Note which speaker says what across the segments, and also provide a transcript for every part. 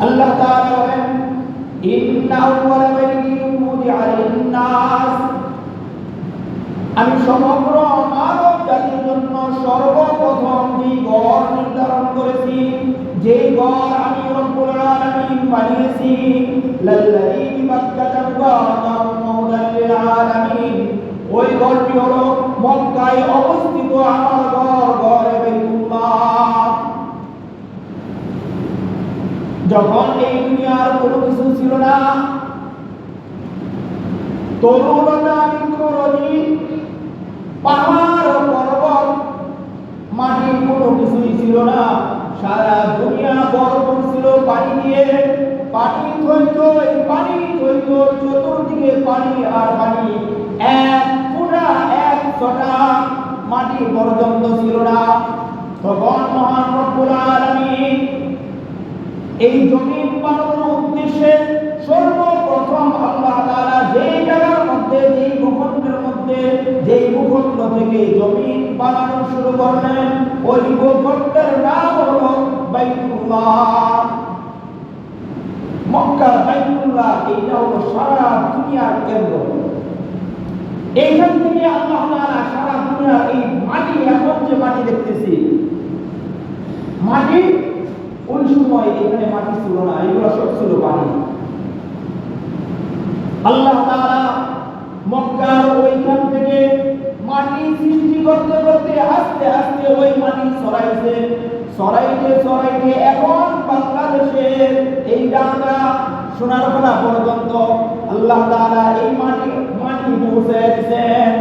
Speaker 1: আল্লাহ তাআলা বলেন ইন্না আউওয়ালা বাইতিন উদিআ লিন-নাস, আমি সমগ্র মানব জাতির জন্য সর্বপ্রথম যে ঘর নির্ধারণ করেছি, যে ঘর আমি রব্বুল আলামিন বানিয়েছি, লাল্লাযী বিমাক্কাতা মুবারাকান ওয়া হুদাল লিল আলামিন, ওই ঘরটি হলো মক্কায় অবস্থিত আমার ঘর, ঘরে বাইতুল্লাহ। যখন এই দুনিয়ার কোনো কিছু ছিল না, তরুণতা বৃক্ষরোপী, পাহাড় পর্বত, মাটির কোনো কিছুই ছিল না, সারা দুনিয়া ভরপুর ছিল পানি দিয়ে। পানি হইতো, এই পানি হইতো, চতুর্দিকে পানি আর পানি, এক ফুটা এক ছটা মাটি পর্যন্ত ছিল না। তখন মহান রব্বুল আলামিন এই জমিন বানানোর উদ্দেশ্যে সর্বপ্রথম আল্লাহ তাআলা যেই জায়গার মধ্যে, যেই ভূখণ্ডের মধ্যে, যেই ভূখণ্ড থেকে জমিন বানানো শুরু করলেন, ওই ভূখণ্ডের নাম হলো বাইতুল্লাহ। মক্কা বাইতুল্লাহ, এইটা হলো সারা দুনিয়ার কেন্দ্র। এইখান থেকে আল্লাহ তাআলা সারা দুনিয়ার এই মাটি, এখন যে মাটি দেখতেছি, মাটি ওই সময় এখানে মাটি ছিল না, এগুলো সব ছিল পানি। আল্লাহ তাআলা মক্কার ওইখান থেকে মাটি সৃষ্টি করতে করতে আস্তে আস্তে ওই মাটি ছড়াইছে, ছড়াইতে ছড়াইতে এখন বাংলাদেশের এই ঢাকা সোনারপাড়া পর্যন্ত আল্লাহ তাআলা এই মাটি পৌঁছে দিয়েছেন।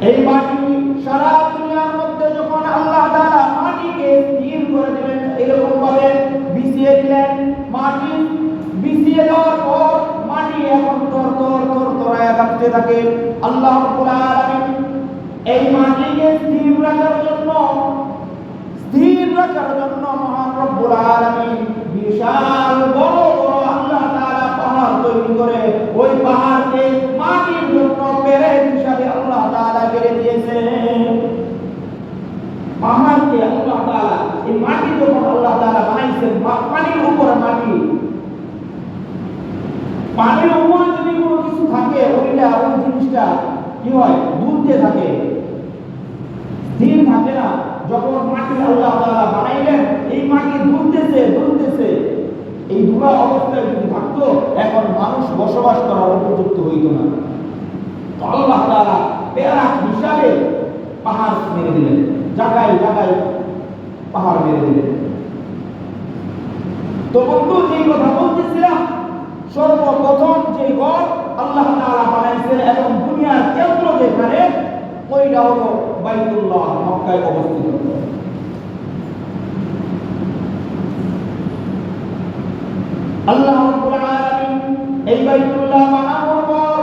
Speaker 1: এই মাটি সারা দুনিয়ার মধ্যে যখন আল্লাহ তাআলা মাটিকে স্থির করে দিলেন, এরকম ভাবে বিছিয়ে দিলেন, মাটি বিছিয়ে দেওয়ার পর মাটি এখন তরতরায় কাঁপতে থাকে। আল্লাহ রাব্বুল আলামিন এই মাটিকে স্থির রাখার জন্য মহান রব্বুল আলামিন বিশাল বড় বড় আল্লাহ তাআলা পাহাড় তৈরি করে, ওই পাহাড়কে মাটির জন্য পেরেক হিসাবে আল্লাহ তাআলা কেটে দিয়েছেন। পাহাড়কে আল্লাহ তাআলা, এই মাটি যখন আল্লাহ তাআলা বানাইছেন, পানির উপরে মাটি, পানির উপরে যদি কোনো কিছু থাকে, ওই জিনিসটা কি হয়, দুলতে থাকে, স্থির থাকে না। যখন মাটি আল্লাহ তাআলা বানাইলেন, এই মাটি দুলতেছে, এই দুলা অবস্থায় যদি থাকতো, এখন মানুষ বসবাস করার উপযুক্ত হইত না। তো আল্লাহ তাআলা পেরাক হিসাবে পাহাড় মেরে দিলেন, জায়গায় জায়গায় পাহাড় মেরে দিলেন। তো বন্ধু, যেই কথা বলতেছিলাম, সর্বপ্রথম যে ঘর আল্লাহ তাআলা বানাইছেন এবং দুনিয়ার কেন্দ্র যেখানে, ওইটা হলো বাইতুল্লাহ, মক্কায় অবস্থিত। আল্লাহ রাব্বুল আলামিন এই বাইতুল্লাহ বানানোর পর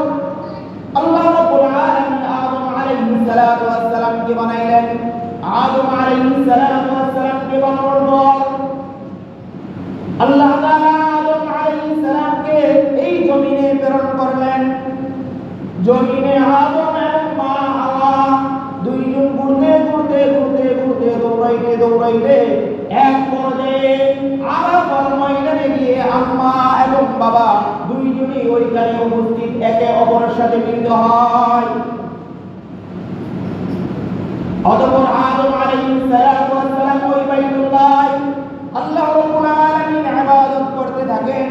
Speaker 1: আল্লাহ রাব্বুল আলামিন আদম আলাইহিস সালাতু ওয়াস সালামকে বানাইলেন। আদম আলাইহিস সালাতু ওয়াস সালামকে বানানোর পর আল্লাহ তাআলা আদম আলাইহিস সালামকে এই জমিনে প্রেরণ করলেন। জমিনে আদম এবং মা হাওয়া দুইজন দৌড়াইতে এক পর্যায়ে আরাফার ময়দানে গিয়ে আম্মা এবং বাবা দুইজনই ওইখানে উপস্থিত, একে অপরের সাথে মিলিত হয়। অতঃপর আদম আলাইহিস সালাতু ওয়াস সালাম ওই বাইতুল্লাহ আল্লাহ রাব্বুল আলামিন ইবাদত করতে থাকেন।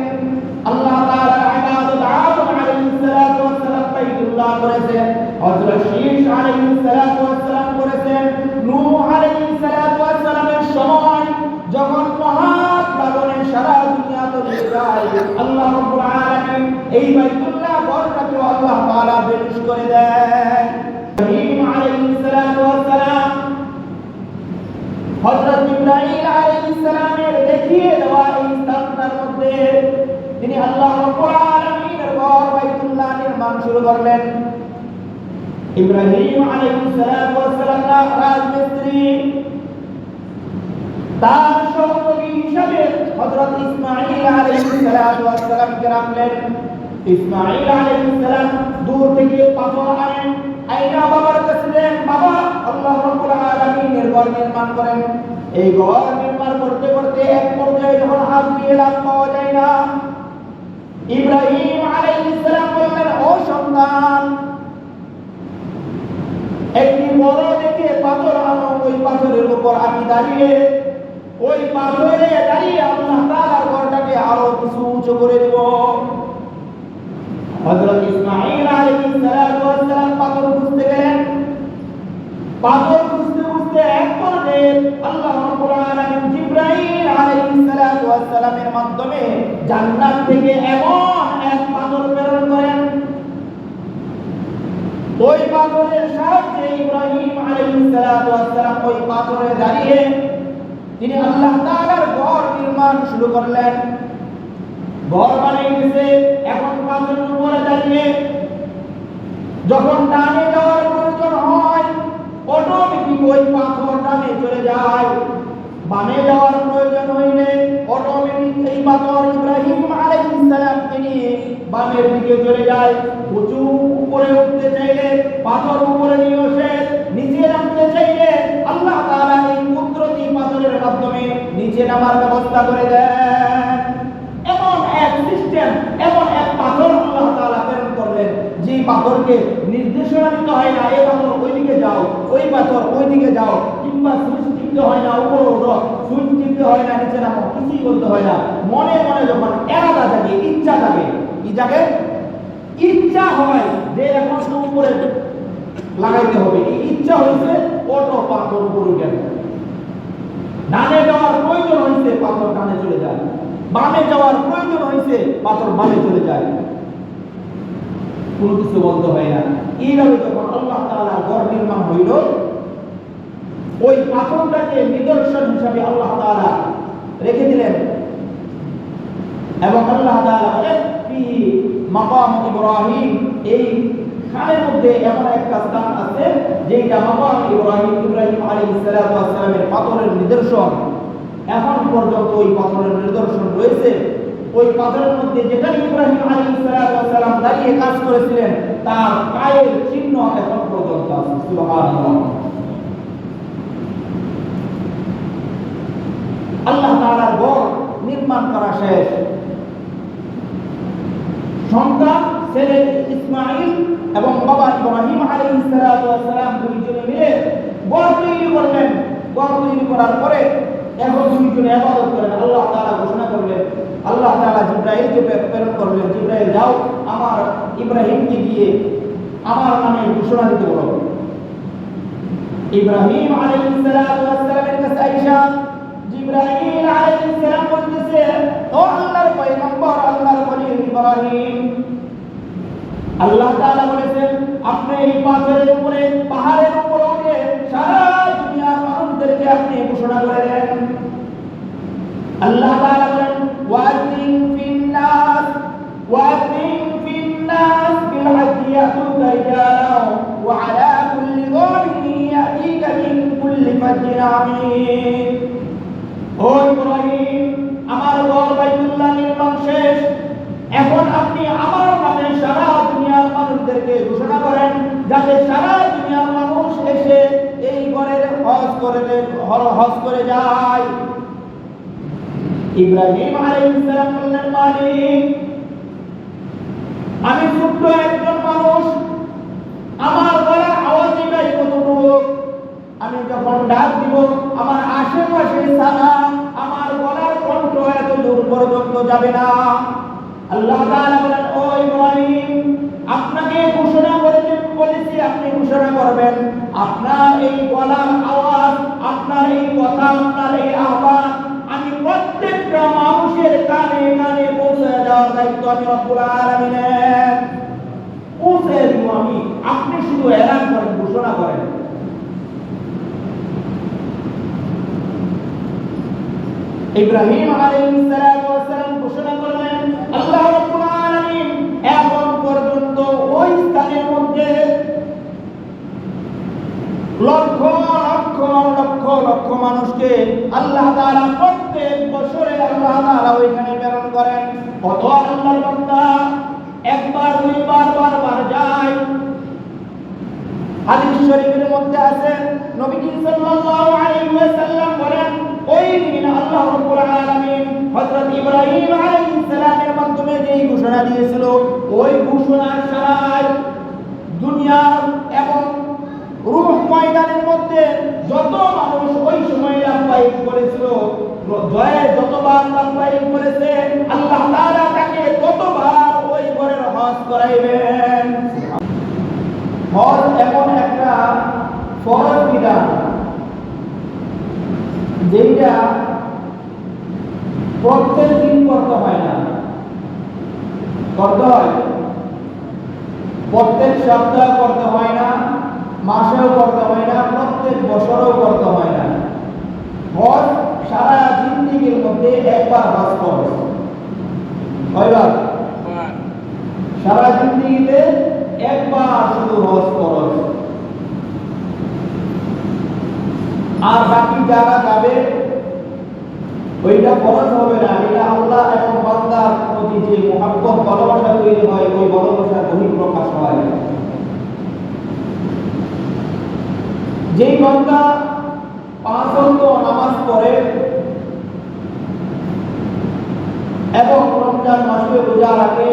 Speaker 1: আল্লাহ তাআলার ইবাদত আদম আলাইহিস সালাতু ওয়াস সালাম বাইতুল্লাহ করেছেন, হযরত শীশ আলাইহিস সালাতু ওয়াস সালাম করেছেন। নূহ আলাইহিস সালাতু ওয়াস সালামের সময় যখন মহাপ্লাবনে সারা দুনিয়া তলিয়ে যায়, আল্লাহ রাব্বুল আলামিন এই বাইতুল্লাহ ঘরটাকে আল্লাহ তাআলা বিনাশ করে দেন। ইব্রাহিম আলাইহিস সালাতু ওয়াস সালাম হযরত ইব্রাহিম আলাইহিস সালামের দেখিয়ে দেওয়া এই স্থানটার মধ্যে তিনি আল্লাহ রাব্বুল আলামিনের ঘর বাইতুল্লাহ নির্মাণ শুরু করলেন। ইব্রাহিম আলাইহিস সালাতু ওয়াস সালাম রাজমিস্ত্রি, তার সহযোগী হিসেবে হযরত ইসমাঈল আলাইহিস সালাতু ওয়াস সালামকে রাখলেন। ইসমাঈল আলাইহিস সালাম দূর থেকে পাথর আনেন, আইনা বাবার কাছে দেন, বাবা আল্লাহ রাব্বুল আলামিনের ঘর নির্মাণ করেন। এই ঘর নির্মাণ করতে করতে এক পর্যায়ে যখন হাত দিয়ে লাভ পাওয়া যায় না, ইব্রাহিম আলাইহিস সালাম বললেন, ও সন্তান, একটি বড় দেখে পাথর আনো, ওই পাথরের উপর আমি দাঁড়িয়ে, ওই পাথরে দাঁড়িয়ে আল্লাহ তাআলার ঘরটাকে আরো কিছু উঁচু করে দেব। হযরত ইসমাঈল আলাইহিস সালাম পাথর খুঁজতে গেলেন। পাথর খুঁজতে খুঁজতে এক পর্যায়ে আল্লাহ রাব্বুল আলামিন জিবরাইল আলাইহিস সালামের মাধ্যমে জান্নাত থেকে এমন এক পাথর প্রেরণ করেন, ওই পাথরের সাহায্যে ইব্রাহিম আলাইহিস সালাম ওই পাথরে দাঁড়িয়ে তিনি আল্লাহ তাআলার ঘর নির্মাণ শুরু করলেন। ঘর বানাইতেছে, এখন পাথরের উপরে দাঁড়িয়ে যখন ডানে যাওয়ার প্রয়োজন হয় অটোমেটিক ওই পাথর ডানে চলে যায়, বামে যাওয়ার প্রয়োজন হইলে অটোমেটিক এই পাথর ইব্রাহিম আলাইহিস সালামকে নিয়ে বামের দিকে চলে যায়। উঁচু উপরে উঠতে চাইলে পাথর উপরে নিয়ে আসে, নিচে নামতে চাইলে আল্লাহ তাআলা এই কুদরতি পাথরের মাধ্যমে নিচে নামার ব্যবস্থা করে দেন। এমন এক সিস্টেম, এমন এক পাথর আল্লাহ তাআলা প্রেরণ করলেন, যে পাথরকে নির্দেশনা দিতে হয় না, এই পাথর ওইদিকে যাও, ওই পাথর ওইদিকে যাও, কিংবা সুইচ টিপতে হয় না, উপরে ওঠো, সুইচ টিপতে হয় না, নিচে নামো, কিছুই বলতে হয় না। মনে মনে যখন এরাদা থাকে, ইচ্ছা থাকে, কি জাগে ইচ্ছা হয় যে এখন তো উপরে লাগাইতে হবে, এই ইচ্ছা হয়েছে ওঠো, পাথর উপরে উঠে। ডানে যাওয়ার প্রয়োজন হয়েছে, পাথর ডানে চলে যায়। বামে যাওয়ার প্রয়োজন হয়েছে, পাথর বামে চলে যায়। কোনো কিছু বলতে হয় না। এইভাবে যখন আল্লাহ তাআলার ঘর নির্মাণ হইল, ওই পাথরটাকে নিদর্শন হিসাবে আল্লাহ তাআলা রেখে দিলেন। এবং আল্লাহ তাআলা বলেন, ফি মাকাম ইব্রাহিম, এই খানের মধ্যে এমন একটা স্থান আছে যেটা মাকাম ইব্রাহিম, ইব্রাহিম আলাইহিস সালামের পাথরের নিদর্শন। এখন পর্যন্ত ওই পাথরের নিদর্শন রয়েছে। ওই পাথরের মধ্যে যেটা ইব্রাহিম আলাইহিস সালাম দাঁড়িয়ে কাজ করেছিলেন, তার পায়ের চিহ্ন এখন পর্যন্ত আছে। সুবহানাল্লাহ। আল্লাহ তাআলার ঘর নির্মাণ করা শেষ। সন্তান ছেলে ইসমাঈল এবং বাবা ইব্রাহিম আলাইহিস সালাম দুইজনে মিলে ঘর তৈরি করলেন। ঘর তৈরি করার পরে এখন দুইজনে ইবাদত করেন। আল্লাহ তাআলা ঘোষণা করলেন, আল্লাহ তাআলা জিবরাইলকে প্রেরণ করলেন, জিবরাইল যাও আমার ইব্রাহিমকে গিয়ে আমার নামে ঘোষণা দিতে বলো। ইব্রাহিম আলাইহিস সালামের কাছে আয়েশা জিবরাইল আলাইহিস সালাম বলতেছে, ও আল্লাহর পয়গম্বর, আল্লাহর ওলি ইব্রাহিম, আল্লাহ তাআলা বলেছেন আপনি এই পাথরের উপরে, পাহাড়ের উপরে উঠে সারা দুনিয়ার মানুষদেরকে আপনি ঘোষণা করে দেন। আল্লাহ তাআলা বলেন, ওয়াযিন ফিন্নাস, ওয়াযিন ফিন্নাস বিল হাজ্জি ইয়াতুকা রিজালান ওয়া আলা কুল্লি যামিন ইয়াতিকা মিন কুল্লি ফাজ্জিন আমিন। ও ইব্রাহিম, আমার ঘর বাইতুল্লাহ নির্মাণ শেষ। এখন আপনি আমার নামে সারা দুনিয়ার মানুষদেরকে ঘোষণা করেন, যাতে সারা দুনিয়ার মানুষ এসে এই ঘরের হজ করে যায়। ইব্রাহিম আলাইহিস সালাম বললেন, মালিক, আমি ছোট্ট একজন মানুষ, আমার গলার আওয়াজই নাই কতটুকু। আমি যখন ডাক দিব, আমার আশেপাশে ছাড়া আমার গলার কণ্ঠ এত দূর পর্যন্ত যাবে না। আল্লাহ তাআলা বলেন, ও ইব্রাহিম, আপনাকে ঘোষণা বলেছি, আপনি ঘোষণা করবেন। আপনার এই গলার আওয়াজ, আপনার এই কথা, আপনার এই আহ্বান আমি প্রত্যেকটা মানুষের কানে কানে পৌঁছে দেওয়ার দায়িত্ব আমি রব্বুল আলামিনের। পৌঁছে দিব আমি, আপনি শুধু এলান করেন, ঘোষণা করেন। ইব্রাহিম আলাইহিস সালাম ঘোষণা করলেন, আল্লাহ রাব্বুল আলামিন এখন পর্যন্ত ওই স্থানের মধ্যে লক্ষ লক্ষ লক্ষ লক্ষ মানুষকে আল্লাহ তাআলা প্রত্যেক বছরে আল্লাহ তাআলা ওইখানে প্রেরণ করেন। কত আল্লাহর বান্দা একবার দুইবার বারবার যায়। হাদিস শরীফের মধ্যে আছে, নবী সাল্লাল্লাহু আলাইহি ওই ঘোষণার সারায় দুনিয়া এবং রূহ ময়দানের মধ্যে যত মানুষ ওই সময় লাভবাহিক করেছিল, জয়ে যতবার লাভবাহিক করেছে, আল্লাহ তাআলা তাকে ততবার ওই ঘরের হজ করাইবেন। হজ এমন একটা ফরজ বিধান যেটা প্রত্যেক দিন করতে হয় না, করতে হয় প্রত্যেক সপ্তাহে করতে হয় না, মাসেও করতে হয় না, প্রত্যেক বছরেও করতে হয় না। হজ সারা জিন্দেগীর মধ্যে একবার হজ করবে, কয়বার? সারা জিন্দেগীতে একবার শুধু হজ করবে। আর বাকি যারা যাবে ওইটা ফরজ হবে না, এটা আল্লাহ এবং বান্দার প্রতি যে মুহাব্বত ভালোবাসা তৈরি হয়, ওই ভালোবাসার বহিঃপ্রকাশ হয়। যেই বান্দা 5 ওয়াক্ত নামাজ পড়ে এবং রমজান মাসে রোজা রাখে,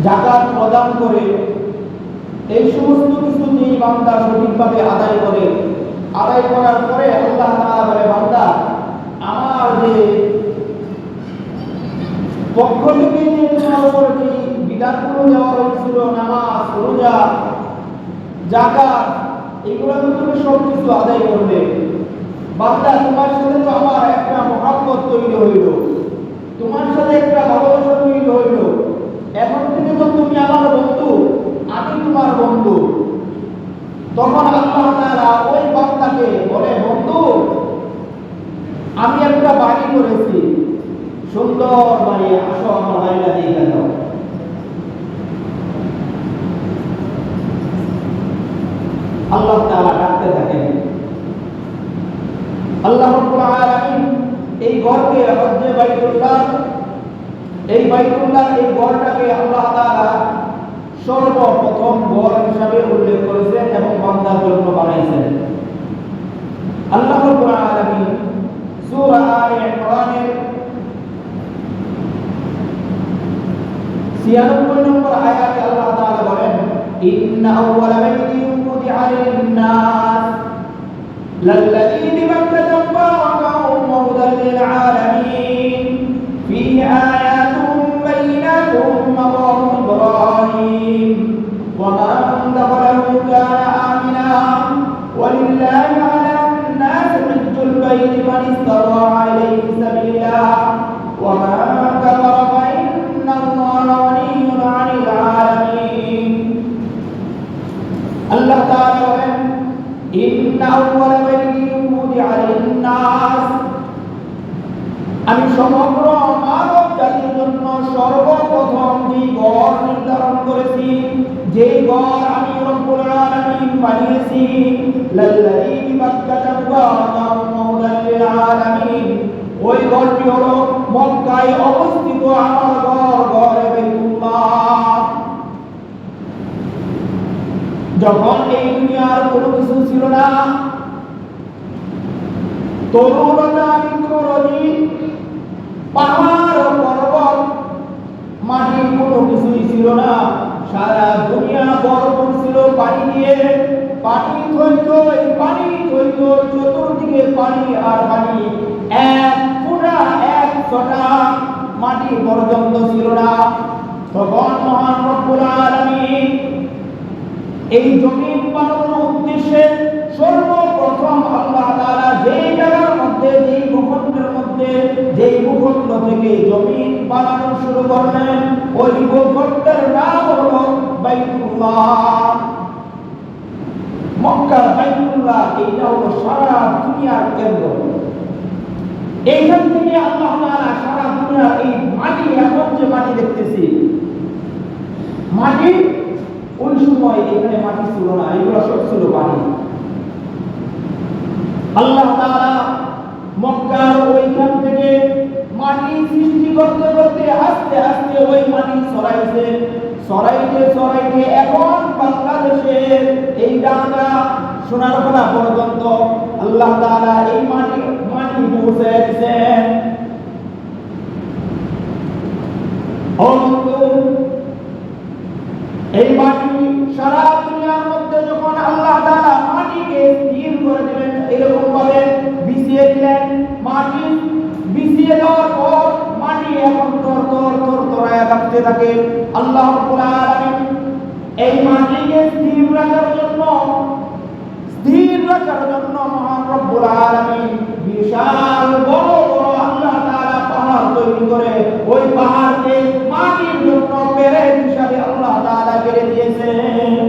Speaker 1: যাকাত প্রদান করে, এই সমস্ত কিছু যেই বান্দা সঠিকভাবে আদায় করে, আদায় করার পরে আল্লাহ তাআলা বলে, বান্দা আমার যে পক্ষ থেকে যে তোমার উপর যে বিধানগুলো দেওয়া হয়েছিল, নামাজ, রোজা, যাকাত, এগুলো তো তুমি সব কিছু আদায় করবে। বান্দা তোমার সাথে তো আমার একটা মহব্বত তৈরি হইল, তোমার সাথে একটা ভালোবাসা তৈরি হইল, এখন থেকে তো তুমি আমার বন্ধু, আমি তোমার বন্ধু। তখন আল্লাহ তাআলা ওই বান্দাকে বলে, বন্ধু আমি একটা বাড়ি করেছি, সুন্দর বাড়ি, আসো আমার বাড়িটা দেখে দাও। আল্লাহ তাআলা ডাকতে থাকেন। আল্লাহ রাব্বুল আলামিন এই ঘরকে হজ্জে বাইতুল্লাহ, এই বাইতুল্লাহ, এই ঘরটাকে আল্লাহ তাআলা সর্বপ্রথম ঘর হিসাবে উল্লেখ করেছেন এবং বান্দার জন্য বানাইছেন। আল্লাহ রাব্বুল আলামিন সূরা আলে ইমরানের 96 নম্বর আয়াতে আল্লাহ তাআলা বলেন, ইন্না আউওয়ালা বাইতিন উদিআ লিন-নাস লাল্লাযী বিবাক্কাতা মুবারাকান ওয়া হুদাল লিল-আলামিন ফীহি আয়াতুন বাইয়িনাতুন মাকামু ইব্রাহিম ওয়া মান দাখালাহু কানা আমিনা ওয়া লিল্লাহি 'আলান-নাসি হিজ্জুল বাyti মান ইসতাতা'a ইলাইহি সাবিলা ওয়া মান কাফারা ফা ইন্নাল্লাহা গনিyyun 'anil 'alamin। আল্লাহ তাআলা বলেন, ইন্না আউওয়ালা বাইতিন উদিআ লিন-নাস, আমি সমগ্র মানব জাতির জন্য সর্বপ্রথম যে ঘর নির্ধারণ করেছি, যে ঘর আমি রব্বুল আলামিন বানিয়েছি, লাল্লাযী বিবাক্কাতা মুবারাকান ওয়া হুদাল লিল-আলামিন, ওই ঘরটি হলো মক্কায় অবস্থিত আমার ঘর, ঘরে বাইতুল্লাহ। যখন এই দুনিয়ার কোনো কিছু ছিল না, তরুলতা বৃক্ষরোপী, পাহাড় পর্বত, মাটির কোনো কিছুই ছিল না, সারা দুনিয়া ভরপুর ছিল পানি দিয়ে। পানি থইত, এই পানি থইত, চতুর্দিকে পানি আর পানি, এক ফোঁটা, এক ছটা মাটি পর্যন্ত ছিল না। তখন মহান রব্বুল আলামিন এই জমিন বানানোর উদ্দেশ্যে সর্বপ্রথম আল্লাহ তাআলা যেই জায়গার মধ্যে, যেই ভূখণ্ডের মধ্যে, যেই ভূখণ্ড থেকে জমিন বানানো শুরু করলেন, ওই ভূখণ্ডের নাম হলো বাইতুল্লাহ। মক্কার বাইতুল্লাহ, এইটা হলো সারা দুনিয়ার কেন্দ্র। এইখান থেকে আল্লাহ তাআলা সারা দুনিয়ার এই মাটি, এখন যে মাটি দেখতেছি, মাটি ওই সময় এখানে মাটি ছিল না, এগুলো সব ছিল পানি। আল্লাহ তাআলা মক্কার ওইখান থেকে মাটি সৃষ্টি করতে করতে আস্তে আস্তে ওই মাটি ছড়াইছে, ছড়াইতে ছড়াইতে এখন বাংলাদেশের এই ডাঙ্গা সোনারপাড়া পর্যন্ত আল্লাহ তাআলা এই মাটি পৌঁছে দিয়েছেন। এই মাটি সারা দুনিয়ার মধ্যে যখন আল্লাহ তাআলা মাটিকে স্থির করে দিলেন, এরকম ভাবে বিছিয়ে দিলেন, মাটি বিছিয়ে দেওয়ার পর মাটি এখন তরতরায় কাঁপতে থাকে। আল্লাহ রাব্বুল আলামিন এই মাটিকে স্থির রাখার জন্য মহান রব্বুল আলামিন বিশাল বড় বড় আল্লাহ তাআলা পাহাড় তৈরি করে ওই পাহাড়কে মাটির জন্য পেরেক হিসাবে আল্লাহ তাআলা কেটে দিয়েছেন।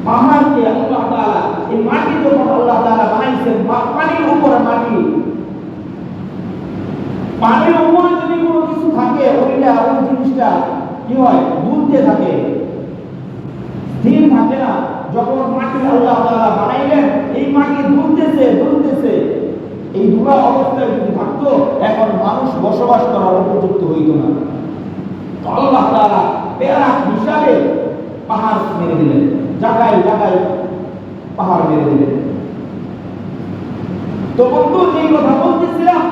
Speaker 1: পাহাড়কে আল্লাহ তাআলা এই মাটি যখন আল্লাহ তাআলা বানাইছেন, পানির উপরে মাটি, পানির উপরে যদি কোনো কিছু থাকে ওই জিনিসটা কি হয়, দুলতে থাকে, স্থির থাকে না। যখন মাটি আল্লাহ তাআলা বানাইলেন, এই মাটি দুলতেছে, এই দুলা অবস্থায় যদি থাকতো এখন মানুষ বসবাস করার উপযুক্ত হইত না। তো আল্লাহ তাআলা পেরাক হিসাবে পাহাড় মেরে দিলেন, জায়গায় পাহাড় মেরে দিলেন। তো বন্ধু, যে কথা বলতেছিলাম,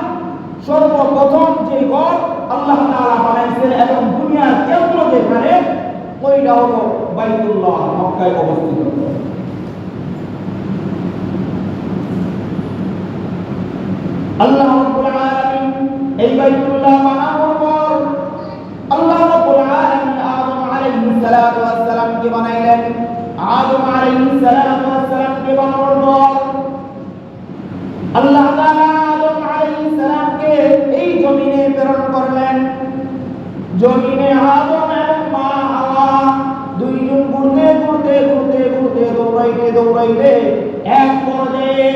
Speaker 1: সর্বপ্রথম যে ঘর আল্লাহ তাআলা বানাইছেন এবং দুনিয়ার কেন্দ্র যেখানে, ওইটা হলো বাইতুল্লাহ, মক্কায় অবস্থিত। আল্লাহ রাব্বুল আলামিন এই বাইতুল্লাহ বানানোর পর আল্লাহ রাব্বুল আলামিন আদম আলাইহিস সালাতু ওয়াস সালামকে বানাইলেন। আদম আলাইহিস সালাতু ওয়াস সালামকে বানানোর পর আল্লাহ তাআলা আদম আলাইহিস সালামকে এই জমিনে প্রেরণ করলেন। জমিনে আদম এবং মা হাওয়া দুইজন ঘুরতে দৌড়াইতে এক পর্যায়ে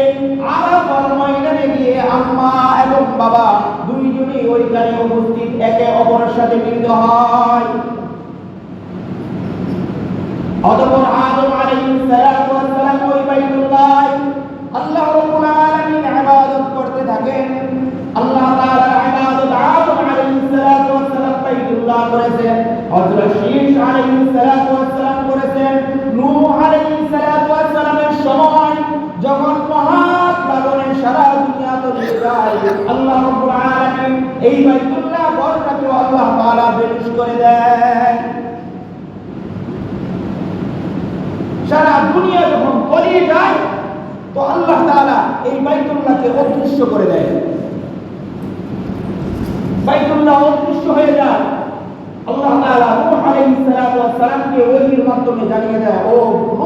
Speaker 1: আরাফার ময়দানে গিয়ে আম্মা এবং বাবা দুইজনই ওইখানে উপস্থিত, একে অপরের সাথে মিলিত হয়। অতঃপর আদম আলাইহিস সালাম ওই বাইতুল্লাহ আল্লাহ রাব্বুল আলামিন ইবাদত করতে থাকেন। আল্লাহ তাআলার ইবাদত আদম আলাইহিস সালাম বাইতুল্লাহ করেছেন, হযরত শীশ আলাইহিস সালাম করেছেন। নূহ আলাইহিস সালামের সময় যখন মহাপ্লাবনে সারা দুনিয়া তলিয়ে যায়, আল্লাহ রাব্বুল আলামিন এই বাইতুল্লাহ ঘরটাকে আল্লাহ তাআলা বেশ করে দেন। সারা দুনিয়া যখন তলিয়ে যায় তো আল্লাহ তাআলা এই বাইতুল্লাহকে অদৃশ্য করে দেয়। বাইতুল্লাহ অদৃশ্য হয়ে যায়। আল্লাহ তাআলা নূহ আলাইহিস সালামকে ওহীর মাধ্যমে জানিয়ে দেয়, ও নূহ,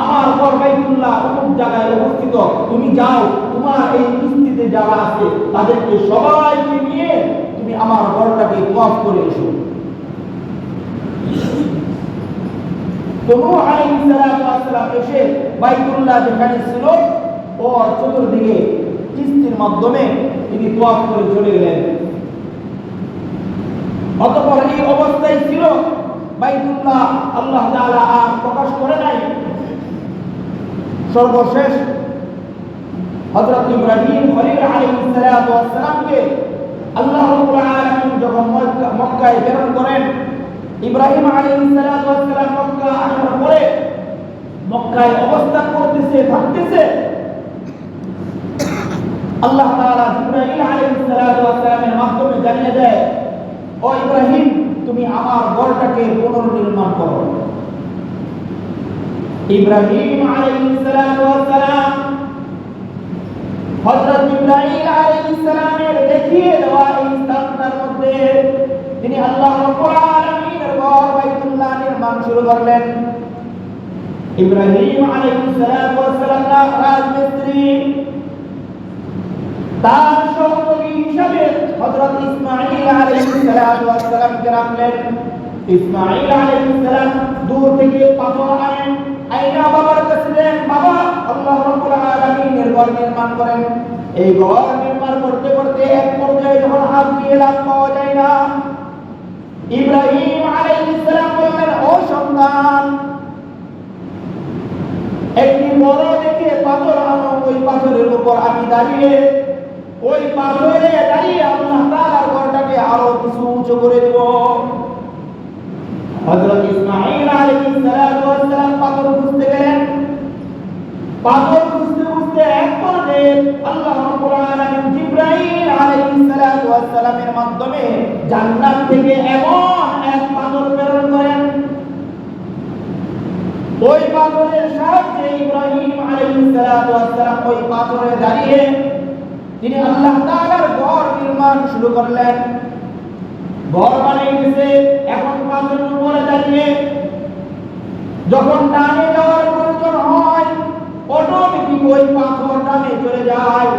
Speaker 1: আমার ঘর বাইতুল্লাহ অমুক জায়গায় অবস্থিত, তুমি যাও, তোমার এই বস্তিতে যারা আছে তাদেরকে সবাইকে নিয়ে তুমি আমার ঘরটাকে তওয়াফ করে এসো। তো নূহ আলাইহিস সালাম এসে বাইতুল্লাহ যেখানে ছিল ওর চতুর্দিকে কিস্তির মাধ্যমে তিনি তওয়াফ করে চলে গেলেন। অতঃপর এই অবস্থায় ছিল বাইতুল্লাহ, আল্লাহ তাআলা আর প্রকাশ করে নাই। সর্বশেষ হযরত ইব্রাহিম খলিল আলাইহিস সালামকে আল্লাহ রাব্বুল আলামিন যখন মক্কায় প্রেরণ করেন, ইব্রাহিম আলাইহিস সালাম মক্কা আসার পরে মক্কায় অবস্থান থাকতেছে, আল্লাহ তাআলা জিবরাইল আলাইহিস সালামের মাধ্যমে জানিয়ে দেয়, ও ইব্রাহিম, তুমি আমার ঘরটাকে পুনর্নির্মাণ করো। ইব্রাহিম আলাইহিস সালাম হযরত ইব্রাহিম আলাইহিস সালামের দেখিয়ে দেওয়া এই স্থানটার মধ্যে তিনি আল্লাহ রাব্বুল আলামিনের ঘর বাইতুল্লাহ নির্মাণ শুরু করলেন। ইব্রাহিম আলাইহিস সালাম রাজমিস্ত্রি, তার সহযোগী হিসাবে হযরত ইসমাঈল আলাইহিস সালামকে রাখলেন। ইসমাঈল আলাইহিস সালাম দূর থেকে পাথর আনেন, আইনা বাবার কাছে দেন, বাবা আল্লাহ রাব্বুল আলামিনের ঘর নির্মাণ করেন। এই ঘর নির্মাণ করতে করতে এক পর্যায়ে যখন হাত দিয়ে লাভ পাওয়া যায় না, ইব্রাহিম আলাইহিস সালাম বললেন, ও সন্তান, একটি বড় দেখে পাথর আনো, ওই পাথরের উপর আমি দাঁড়িয়ে, ওই পাথরে দাঁড়িয়ে আল্লাহ তাআলার ঘরটাকে আরো কিছু উঁচু করে দেব। হযরত ইসমাঈল আলাইহিস সালাম পাথর খুঁজতে গেলেন। পাথর খুঁজতে খুঁজতে মধ্যে এক পর্যায়ে আল্লাহ রাব্বুল আলামিন জিবরাইল আলাইহিস সালাতু ওয়াস সালামের মাধ্যমে জান্নাত থেকে এমন এক পাথর প্রেরণ করেন, ওই পাথরের সাহায্যে ইব্রাহিম আলাইহিস সালাতু ওয়াস সালাম ওই পাথরে দাঁড়িয়ে তিনি আল্লাহ তাআলার ঘর নির্মাণ শুরু করলেন। ঘর বানাইতেছে, এখন পাথরের উপরে দাঁড়িয়ে যখন ডানে যাওয়ার প্রয়োজন হয় অটোমেটিক ওই পাথর ডানে চলে যায়,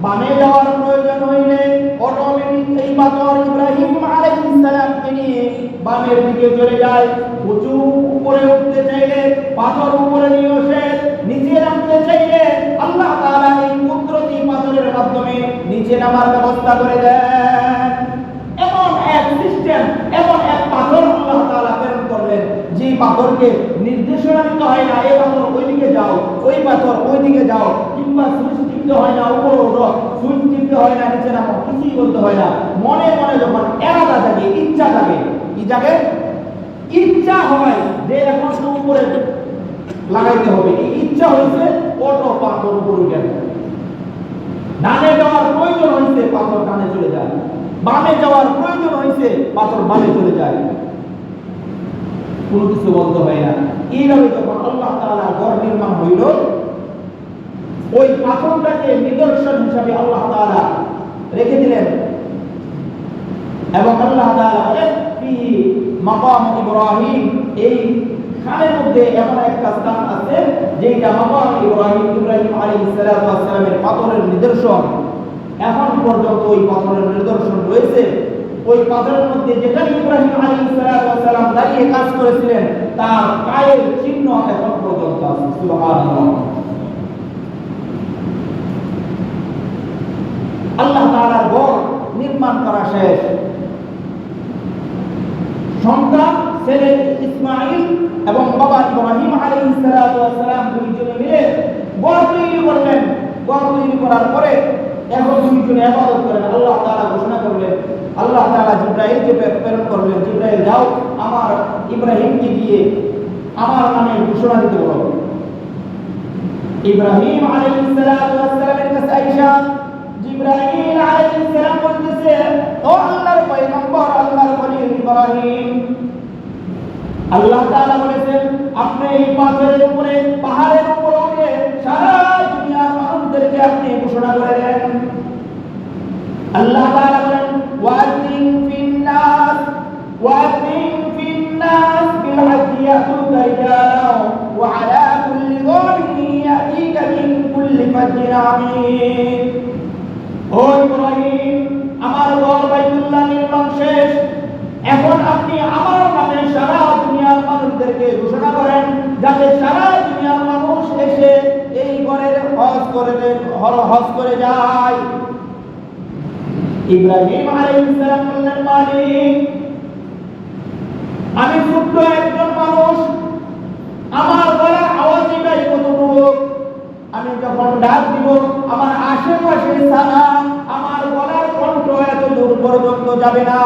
Speaker 1: বামে যাওয়ার প্রয়োজন হইলে অটোমেটিক এই পাথর ইব্রাহিম আলাইহিস সালামকে নিয়ে বামের দিকে চলে যায়। উঁচু উপরে উঠতে চাইলে পাথর উপরে নিয়ে আসে, নিচে নামতে চাইলে আল্লাহ তাআলা এই কুদরতি পাথরের মাধ্যমে নিচে নামার ব্যবস্থা করে দেন। এমন এক সিস্টেম, এমন এক পাথর আল্লাহ তাআলা প্রেরণ করলেন যে পাথরকে নির্দেশনা দিতে হয় না এই পাথর ওইদিকে যাও, ওই পাথর ওইদিকে যাও, কিংবা সুইচ টিপতে হয় না উপরে ওঠো, সুইচ টিপতে হয় না নিচে নামো, কিছুই বলতে হয় না। মনে মনে যখন এরাদা থাকে, ইচ্ছা থাকে, কি থাকে? ইচ্ছা হয় যে এখন তো উপরে লাগাইতে হবে, এই ইচ্ছা হয়েছে ওঠো পাথর উপরে উঠে। ডানে যাওয়ার প্রয়োজন হয়েছে পাথর ডানে চলে যায়, বামে যাওয়ার প্রয়োজন হয়েছে পাথর বামে চলে যায়, কোনো কিছু বলতে হয় না। এইভাবে যখন আল্লাহ তাআলা ঘর নির্মাণ হইল, ওই পাথরটাকে নিদর্শন হিসাবে আল্লাহ তাআলা রেখে দিলেন এবং আল্লাহ তাআলা বলেন ফি মাকাম ইব্রাহিম, এই খানের মধ্যে এমন একটা স্থান আছে যেটা মাকাম ইব্রাহিম, ইব্রাহিম আলাইহিস সালাতু ওয়াস সালামের পাথরের নিদর্শন। এখন পর্যন্ত ওই পাথরের নিদর্শন রয়েছে। ওই পাথরের মধ্যে যেখানে ইব্রাহিম আলাইহিস সালাতু ওয়াস সালাম দাঁড়িয়ে কাজ করেছিলেন তার পায়ের চিহ্ন এখন পর্যন্ত আছে। সুবহানাল্লাহ। আল্লাহ তাআলার ঘর নির্মাণ করা শেষ। সন্তান ছেলে ইসমাঈল এবং বাবা ইব্রাহিম আলাইহিস সালাতু ওয়াস সালাম দুইজনে মিলে ঘর তৈরি করলেন। ঘর তৈরি করার পরে এখন দুইজনে ইবাদত করেন। আল্লাহ তাআলা ঘোষণা করলেন, আল্লাহ তাআলা জিবরাইলকে প্রেরণ করলেন, জিবরাইল যাও আমার ইব্রাহিমকে গিয়ে আমার নামে ঘোষণা দিতে বলো। ইব্রাহিম আলাইহিস সালাতু ওয়াস সালামের কাছে আয়েশা জিবরাইল আলাইহিস সালাম বলতেছে, ও আল্লাহর পয়গম্বর, আল্লাহর খলিল ইব্রাহিম, আল্লাহ তাআলা বলেছেন আপনি এই পাথরের উপরে, পাহাড়ের উপরে উঠে সারা দুনিয়ার মানুষদেরকে আপনি ঘোষণা করে দেন। আল্লাহ তাআলা বলেন ওয়াজিন ফিন্নাস, ওয়াজিন ফিন্নাস বিল হাজ্জি ইয়াতুকা রিজালা ওয়া আলা কুল্লি যামিন ইয়াতিকা মিন কুল্লি ফাজ্জিন আমিন। ও ইব্রাহিম, আমার ঘর বাইতুল্লাহ নির্মাণ শেষ, এখন আপনি আমার নামে সারা দুনিয়ার মানুষদেরকে ঘোষণা করেন যাতে সারা দুনিয়ার মানুষ এসে এই ঘরের হজ করে যায়। ইব্রাহিম আলাইহিস সালাম বললেন, মালিক, আমি ছোট্ট একজন মানুষ, আমার গলার আওয়াজই নাই কতটুকু, আমি যখন ডাক দিব আমার আশেপাশে ছাড়া আমার গলার কণ্ঠ এত দূর পর্যন্ত যাবে না।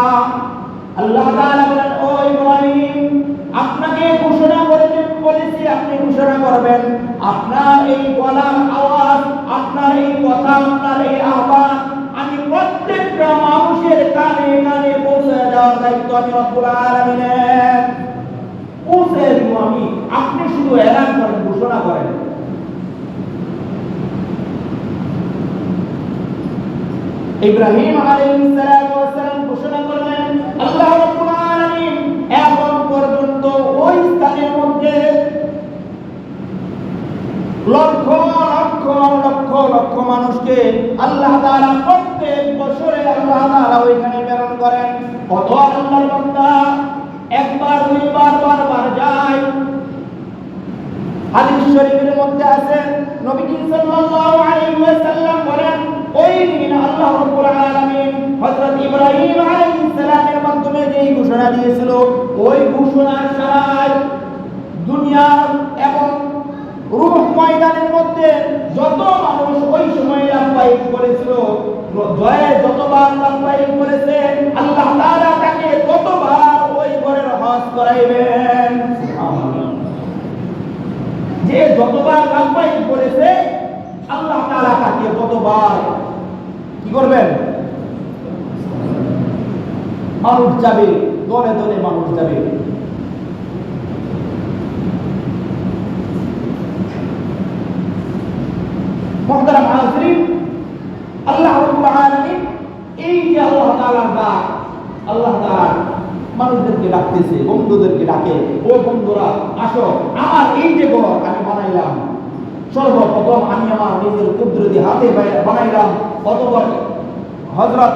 Speaker 1: আল্লাহ তাআলা বলেন, ও ইব্রাহিম, আপনাকে ঘোষণা বলেছি আপনি ঘোষণা করবেন, আপনার এই গলার আওয়াজ, আপনার এই কথা, আপনার এই আহ্বান আমি প্রত্যেকটা মানুষের কানে কানে পৌঁছে দেওয়ার দায়িত্ব আমি রব্বুল আলামিনের। পৌঁছে দিব আমি, আপনি শুধু এলান করেন, ঘোষণা করেন। ইব্রাহিম আলাইহিস সালাতু ওয়াস সালাম ঘোষণা করলেন, আল্লাহ রাব্বুল আলামিন এখন পর্যন্ত ওই স্থানের মধ্যে লক্ষ লক্ষ লক্ষ লক্ষ মানুষকে আল্লাহ তাআলা প্রত্যেক বছরে আল্লাহ তাআলা ওইখানে প্রেরণ করেন। কত আল্লাহর বান্দা একবার দুইবার বারবার যায়। হাদিস শরীফের মধ্যে আছে নবীজি সাল্লাল্লাহু আলাইহি ওয়াসাল্লাম বলেন, ওই দিন আল্লাহ রাব্বুল আলামিন হযরত ইব্রাহিম আলাইহিস সালামের মাধ্যমে যেই ঘোষণা দিয়েছিল, ওই ঘোষণার সারায় দুনিয়ার এবং রূহ ময়দানের মধ্যে যত মানুষ ওই সময় লাফাইক করেছিল, জয়ে যতবার লাফাইক করেছে আল্লাহ তাআলা তাকে ততবার ওই ঘরের হজ করাইবেন। সুবহানাল্লাহ। যে যতবার লাফাইক করেছে কতবার কি করবেন, মানুষ যাবে, দলে দলে মানুষ যাবে। মুহতারাম হাজিরিন, আল্লাহ রাব্বুল আলামিন এই যে আল্লাহ তাআলার ডাক, আল্লাহ তাআলা মানুষদেরকে ডাকতেছে, বন্ধুদেরকে ডাকে, ও বন্ধুরা আসো, আমার এই যে ঘর আমি বানাইলাম, সর্বপ্রথম আমি আমার নিজের কুদরতি হাতে বানাইলাম, অতঃপর হযরত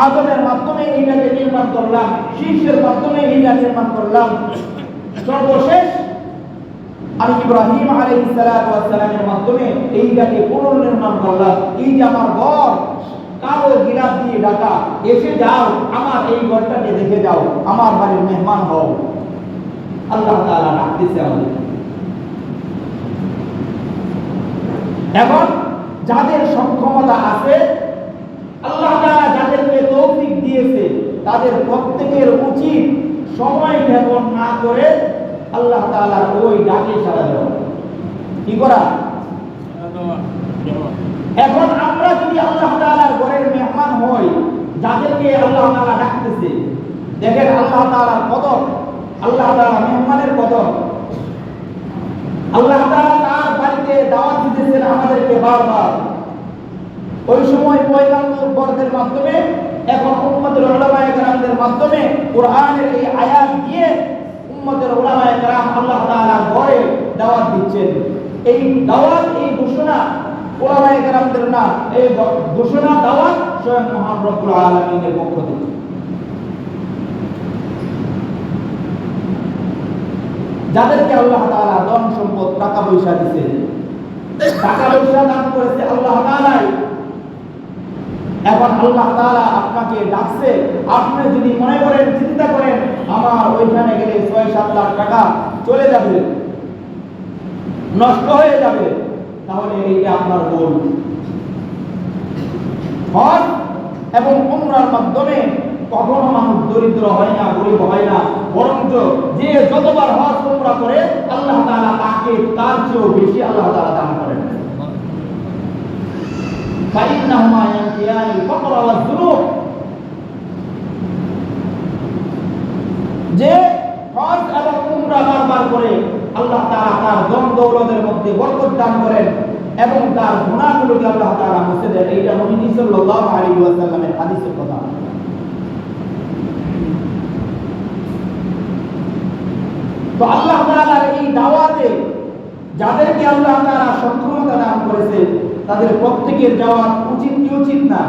Speaker 1: আদমের মাধ্যমে এইটাকে নির্মাণ করলাম, শীষের মাধ্যমে এইটা নির্মাণ করলাম, সর্বশেষ আমি ইব্রাহিম আলাইহিস সালাতু ওয়াস সালামের মাধ্যমে এইটাকে পুনর্নির্মাণ করলাম। এই যে আমার ঘর কালো গিলাফ দিয়ে ঢাকা, এসে যাও আমার এই ঘরটাকে দেখে যাও, আমার বাড়ির মেহমান হও। আল্লাহ তাআলা ডাকতেছে আমাদের। এখন যাদের সক্ষমতা আছে, আল্লাহ তাআলা যাদেরকে তৌফিক দিয়েছে, তাদের প্রত্যেকের উচিত সময় ক্ষেপণ না করে আল্লাহ তাআলার ওই ডাকে সাড়া দেওয়া। কি করা? এখন আমরা যদি আল্লাহ তাআলার ঘরের মেহমান হই, যাদেরকে আল্লাহ তাআলা ডাকতেছে, দেখেন আল্লাহ তাআলার কদর, আল্লাহ তাআলা মেহমানের কদর। আল্লাহ তাআলা তার বাড়িতে দাওয়াত দিতেছেন আমাদেরকে বারবার। ওই সময় পয়গম্বরদের মাধ্যমে, এখন উম্মতের উলামায়ে কেরামদের মাধ্যমে কোরআনের এই আয়াত দিয়ে উম্মতের উলামায়ে কেরাম আল্লাহ তাআলার ঘরে দাওয়াত দিচ্ছেন। এই দাওয়াত, এই ঘোষণা উলামায়ে কেরামদের না, এই ঘোষণা দাওয়াত স্বয়ং মহান রব্বুল আলামিনের পক্ষ থেকে। যাদেরকে আল্লাহ তাআলা ধন সম্পদ টাকা পয়সা দিয়েছে, টাকা পয়সা দান করেছে আল্লাহ তাআলাই, এখন আল্লাহ তাআলা আপনাকে ডাকছে, আপনি যদি মনে করেন, চিন্তা করেন আমার ওইখানে গেলে ৬-৭ লাখ টাকা চলে যাবে, নষ্ট হয়ে যাবে, তাহলে এইটা আপনার ভুল। হজ এবং উমরার মাধ্যমে কখনো মানুষ দরিদ্র হয় না, গরিব হয় না, বরঞ্চ যে যতবার হজ উমরা করে আল্লাহ তাআলা তাকে তার চেয়েও বেশি আল্লাহ তাআলা দান করেন। فإنهما ينفيان الفقر والذنوب, যে হজ এবং উমরা বারবার করে আল্লাহ তাআলা তার ধন দৌলতের মধ্যে বরকত দান করেন এবং তার গুনাহগুলোকে আল্লাহ তাআলা মুছে দেন। এইটা নবী সাল্লাল্লাহু আলাইহি ওয়াসাল্লামের হাদিসের কথা। তো আল্লাহ তাআলার এই দাওয়াতে যাদেরকে আল্লাহ তাআলা সক্ষমতা দান করেছে, তাদের প্রত্যেকের যাওয়া উচিত কি উচিত না?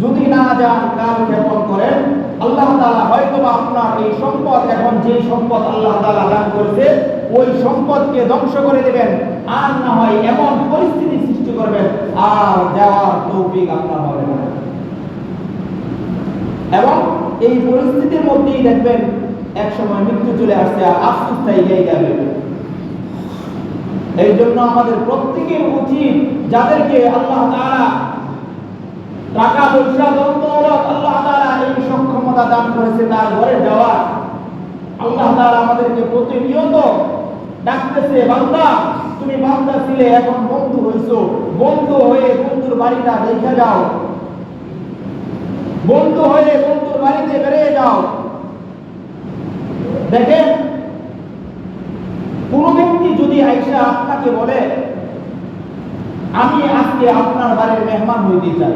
Speaker 1: যদি না যান কাল ক্ষেপণ করেন, আল্লাহ তাআলা হয়তোবা আপনার এই সম্পদ, এখন যে সম্পদ আল্লাহ তাআলা দান করেছে, ওই সম্পদকে ধ্বংস করে দেবেন, আর না হয় এমন পরিস্থিতি সৃষ্টি করবেন আর যাওয়ার তৌফিক আপনার হবে না। এবং এই পরিস্থিতির মধ্যেই দেখবেন এক সময় মৃত্যু চলে আসছে, আর আফসোস তাই যাবে। এই জন্য আমাদের প্রত্যেকের উচিত, যাদেরকে আল্লাহ তাআলা টাকা পয়সা ধন দৌলত আল্লাহ তাআলা এই সক্ষমতা দান করেছে, তার ঘরে যাওয়া। আল্লাহ তাআলা আমাদেরকে প্রতিনিয়ত ডাকতেছে, বান্দা তুমি বান্দা ছিলে, এখন বন্ধু হইছো, বন্ধু হয়ে বন্ধুর বাড়িটা দেখে যাও, বন্ধু হয়ে বন্ধুর বাড়িতে বেরিয়ে যাও। দেখেন, কোন ব্যক্তি যদি আইসা আপনাকে বলে আমি আজকে আপনার বাড়ির মেহমান হইতে চাই,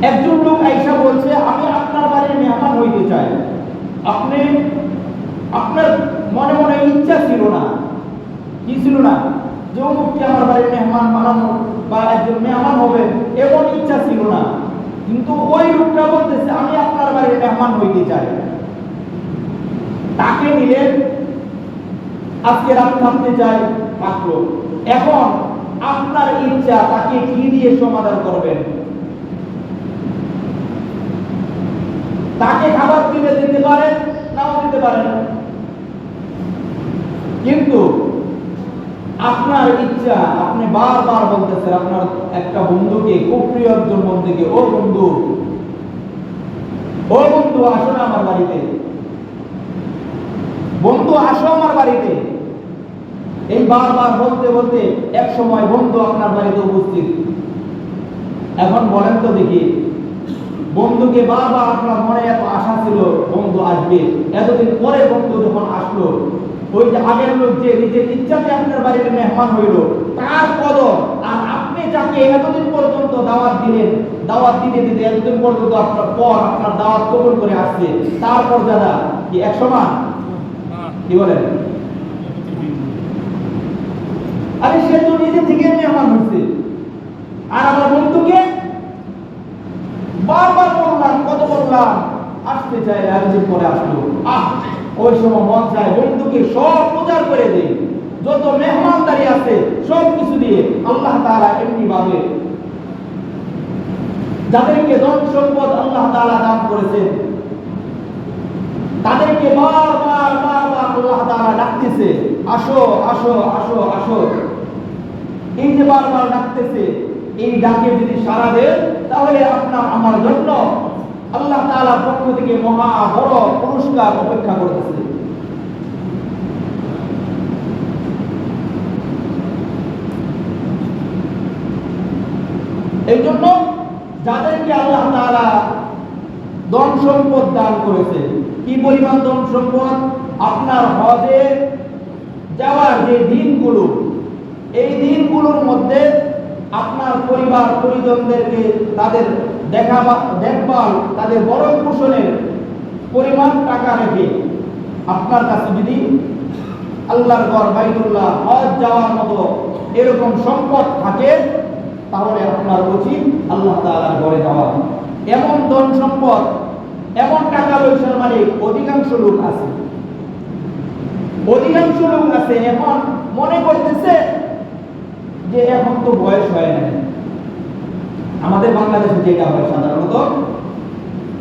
Speaker 1: একজন লোক আইসা বলছে আমি আপনার বাড়ির মেহমান হইতে চাই, আপনি আপনার মনে মনে ইচ্ছা ছিল না, কি ছিল না, যে অমুককে আমার বাড়ির মেহমান বানানো বা একজন মেহমান হবে, এমন ইচ্ছা ছিল না, কিন্তু ওই লোকটা বলতেছে আমি আপনার বাড়ির মেহমান হইতে চাই। তাকে নিলেন, আজকে রাত থাকতে চাই, থাকলো। এখন আপনার ইচ্ছা তাকে কি দিয়ে সমাধান করবেন? তাকে খাবার দিলে দিতে পারেন, নাও দিতে পারেন, কিন্তু আপনার ইচ্ছা, আপনি বারবার বলতেছেন আপনার একটা বন্ধুকে, খুব প্রিয় একজন বন্ধুকে, ও বন্ধু আসো না আমার বাড়িতে, বন্ধু আসো আমার বাড়িতে। এই বারবার বলতে বলতে এক সময় বন্ধু আপনার বাড়িতে উপস্থিত। এখন বলেন তো দেখি, বন্ধুকে বারবার আপনার মনে এত আশা ছিল বন্ধু আসবে, এতদিন পরে বন্ধু যখন আসলো, ওই যে আগের লোক যে নিজের ইচ্ছাতে আপনার বাড়িতে মেহমান হইল, তার কদর আর আপনি যাকে এতদিন পর্যন্ত দাওয়াত দিলেন, দাওয়াত দিতে দিতে এতদিন পর্যন্ত আপনার পর আপনার দাওয়াত কবুল করে আসছে, তার মর্যাদা কি এক সমান? কি বলেন? আরে সে তো নিজে থেকে মেহমান হয়েছে, আর আমার বন্ধুকে বারবার বললাম, কত বললাম, আসতে চাই, একদিন পরে আসলো। ওই সময় মন চায় বন্ধুকে সব প্রচার করে দেই, যত মেহমানদারি আছে সব কিছু দিয়ে আল্লাহ তাআলা এমনি ভাবে যাদেরকে ধন সম্পদ আল্লাহ তাআলা দান করেছেন, তাদেরকে বারবার বারবার আল্লাহ তাআলা ডাকতেছে, আসো আসো আসো আসো। এই যে বারবার ডাকতেছে, এই ডাকে যদি সাড়া দেন, তাহলে আপনার আমার জন্য আল্লাহ তাআলার পক্ষ থেকে মহা বড় পুরস্কার অপেক্ষা করতেছে। এই জন্য যাদেরকে আল্লাহ তাআলা ধন সম্পদ দান করেছে, কি পরিমাণ ধন সম্পদ, আপনার হজে যাওয়ার যে দিনগুলো, এই দিনগুলোর মধ্যে আপনার পরিবার পরিজনদেরকে তাদের দেখভাল, তাদের ভরণ পোষণের পরিমাণ টাকা রেখে আপনার কাছে যদি আল্লাহর ঘর বাইতুল্লাহ হজ যাওয়ার মতো এরকম সম্পদ থাকে, তাহলে আপনার উচিত আল্লাহ তাআলার ঘরে যাওয়া। এমন ধন সম্পদ, এমন টাকা পয়সার মালিক অধিকাংশ লোক আছে, অধিকাংশ লোক আছে এখন মনে করতেছে যে এখন তো বয়স হয় না। আমাদের বাংলাদেশে যেটা হয় সাধারণত,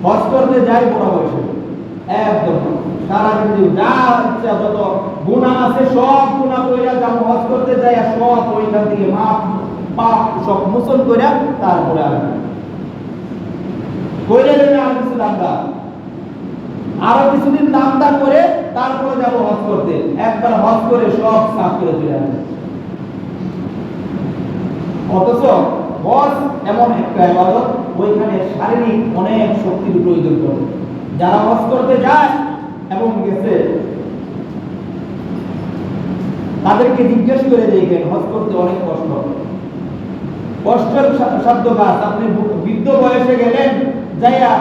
Speaker 1: হজ করতে যায় বড় বয়সে, একদম সারা দিন যা ইচ্ছা যত গুনাহ আছে সব গুনাহ কইরা যা হজ করতে যায়, আর সব ওইখান থেকে মাপ পাপ সব মোচন কইরা তারপরে আসবে। কইলে আর কিছু দান্দা, আরো কিছুদিন দান্দা করে তারপরে যাব হজ করতে, একবার হজ করে সব সাফ করে চলে আসবে। অথচ হজ এমন একটা ইবাদত, ওইখানে শারীরিক অনেক শক্তির প্রয়োজন পড়ে। যারা হজ করতে যায় এবং গেছে, তাদেরকে জিজ্ঞেস করে দেখেন, হজ করতে অনেক কষ্ট, কষ্টের সাধ্য কাজ। আপনি বৃদ্ধ বয়সে গেলেন, যাইয়া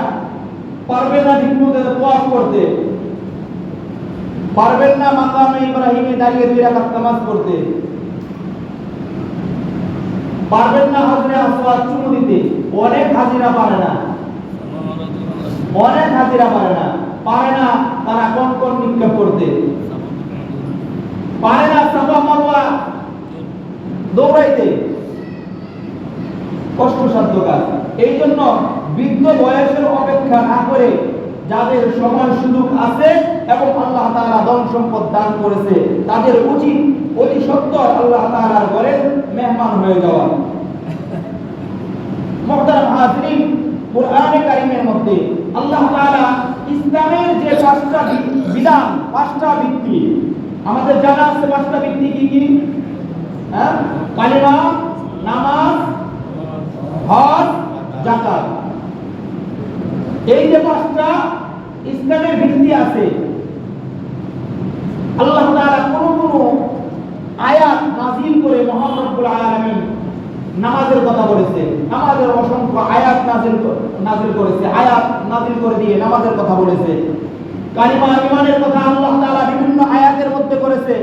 Speaker 1: পারবেন না ঠিকমতো তওয়াফ করতে, পারবেন না মাকামে ইব্রাহিমে দাঁড়িয়ে 2 রাকাত নামাজ পড়তে, পারবেন না হজরে আসওয়াদ চুমু দিতে। অনেক হাজিরা পারে না, অনেক হাজিরা পারে না, পারে না তারা কোন নিক্ষেপ করতে, পারে না সাফা মারওয়া দৌড়াইতে, কষ্টসাধ্য কাজ। এই জন্য বৃদ্ধ বয়সের অপেক্ষা না করে যাদের সময় সুযোগ আছে এবং আল্লাহ তাআলা ধন সম্পদ দান করেছে, তাদের উচিত অতি সত্বর আল্লাহ তাআলার ঘরে মেহমান হয়ে যাওয়া। মুহতারাম হাজিরিন, কোরআনে কারীমের মধ্যে আল্লাহ তাআলা ইসলামের যে 5টা বিধান, 5টা ভিত্তি আমাদের জানা আছে। 5টা ভিত্তি কি কি? কালিমা, নামাজ, হজ, যাকাত। এই যে 5টা ইসলামের ভিত্তি আছে, আল্লাহ তাআলা কোন আয়াত নাযিল করে মহান রব্বুল আলামিন নামাজের কথা বলেছে, নামাজের অসংখ্য আয়াত নাযিল করেছে, আয়াত নাযিল করে দিয়ে নামাজের কথা বলেছে। কালিমা ঈমানের কথা আল্লাহ তাআলা বিভিন্ন আয়াতের মধ্যে করেছে,